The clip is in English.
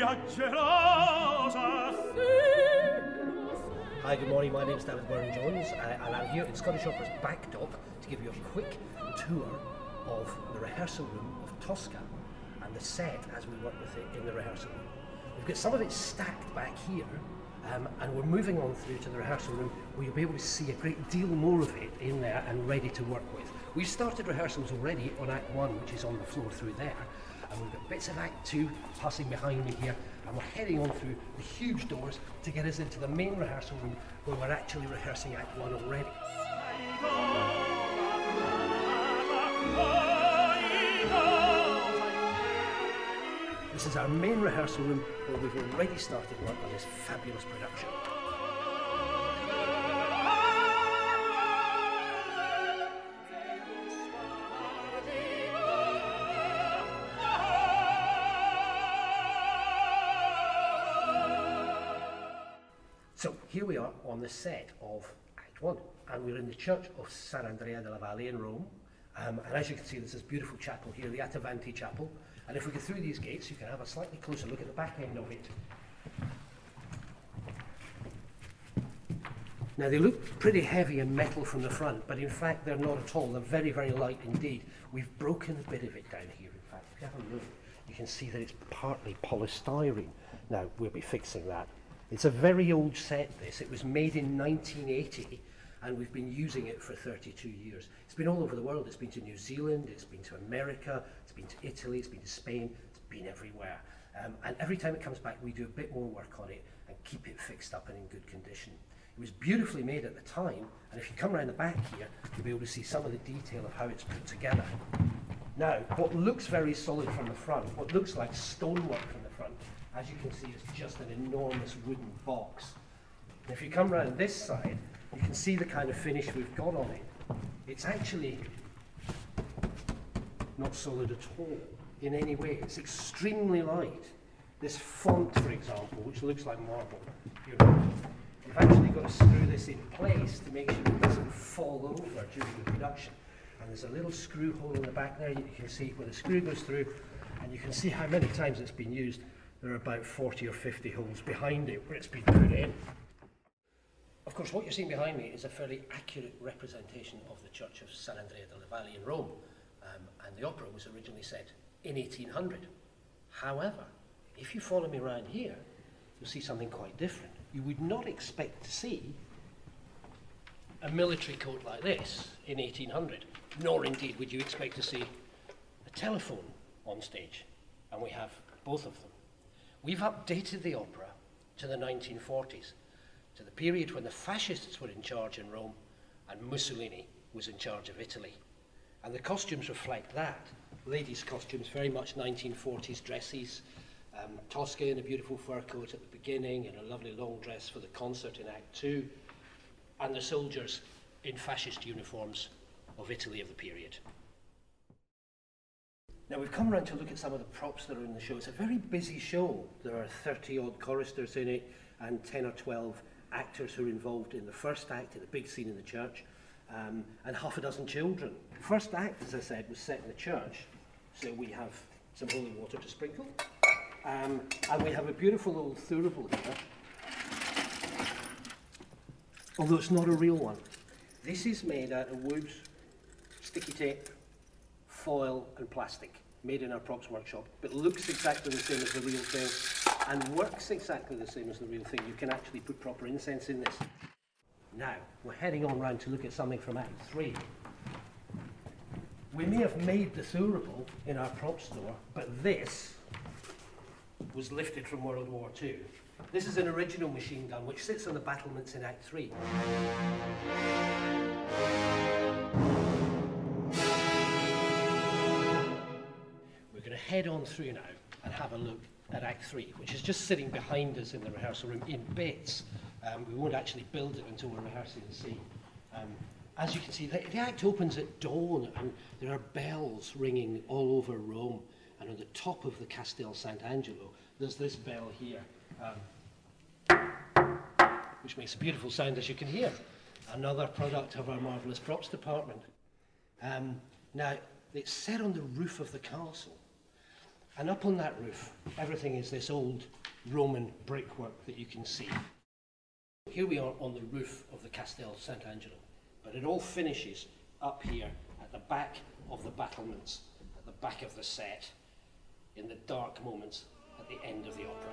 Hi, good morning. My name is Dafydd Burne-Jones, and I'm here in Scottish Opera's back dock to give you a quick tour of the rehearsal room of Tosca and the set as we work with it in the rehearsal room. We've got some of it stacked back here, and we're moving on through to the rehearsal room where you'll be able to see a great deal more of it in there and ready to work with. We've started rehearsals already on Act 1, which is on the floor through there, and we've got bits of Act 2 passing behind me here, and we're heading on through the huge doors to get us into the main rehearsal room where we're actually rehearsing Act 1 already. This is our main rehearsal room where we've already started work on this fabulous production. So here we are on the set of Act 1, and we're in the church of Sant'Andrea della Valle in Rome. And as you can see, there's this beautiful chapel here, the Attavanti Chapel. And if we go through these gates, you can have a slightly closer look at the back end of it. Now, they look pretty heavy and metal from the front, but in fact, they're not at all. They're very, very light indeed. We've broken a bit of it down here, in fact. If you have a look, you can see that it's partly polystyrene. Now, we'll be fixing that. It's a very old set, this. It was made in 1980, and we've been using it for 32 years. It's been all over the world. It's been to New Zealand, it's been to America, it's been to Italy, it's been to Spain, it's been everywhere. And every time it comes back, we do a bit more work on it and keep it fixed up and in good condition. It was beautifully made at the time, and if you come around the back here, you'll be able to see some of the detail of how it's put together. Now, what looks very solid from the front, what looks like stonework from the front, as you can see, is just an enormous wooden box. And if you come around this side, you can see the kind of finish we've got on it. It's actually not solid at all in any way. It's extremely light. This font, for example, which looks like marble, you've actually got to screw this in place to make sure it doesn't fall over during the production. And there's a little screw hole in the back there you can see where the screw goes through, and you can see how many times it's been used. There are about 40 or 50 holes behind it where it's been put in. Of course, what you're seeing behind me is a fairly accurate representation of the church of Sant'Andrea della Valle in Rome, and the opera was originally set in 1800. However, if you follow me around here, you'll see something quite different. You would not expect to see a military coat like this in 1800, nor indeed would you expect to see a telephone on stage, and we have both of them. We've updated the opera to the 1940s, to the period when the fascists were in charge in Rome and Mussolini was in charge of Italy. And the costumes reflect that. Ladies' costumes, very much 1940s dresses, Tosca in a beautiful fur coat at the beginning and a lovely long dress for the concert in Act 2, and the soldiers in fascist uniforms of Italy of the period. Now, we've come around to look at some of the props that are in the show. It's a very busy show. There are 30-odd choristers in it and 10 or 12 actors who are involved in the first act, in the big scene in the church, and half a dozen children. The first act, as I said, was set in the church, so we have some holy water to sprinkle, and we have a beautiful old thurible here, although it's not a real one. This is made out of wood, sticky tape, foil and plastic, made in our props workshop, but looks exactly the same as the real thing and works exactly the same as the real thing. You can actually put proper incense in this. Now, we're heading on round to look at something from Act 3. We may have made the thurible in our prop store, but this was lifted from World War II. This is an original machine gun which sits on the battlements in Act 3. We're going to head on through now and have a look at Act 3, which is just sitting behind us in the rehearsal room in bits. We won't actually build it until we're rehearsing the scene. As you can see, the act opens at dawn, and there are bells ringing all over Rome. And on the top of the Castel Sant'Angelo, there's this bell here, which makes a beautiful sound, as you can hear. Another product of our marvellous props department. Now, it's set on the roof of the castle, And up on that roof, everything is this old Roman brickwork that you can see. Here we are on the roof of the Castel Sant'Angelo, but it all finishes up here at the back of the battlements, at the back of the set, in the dark moments at the end of the opera.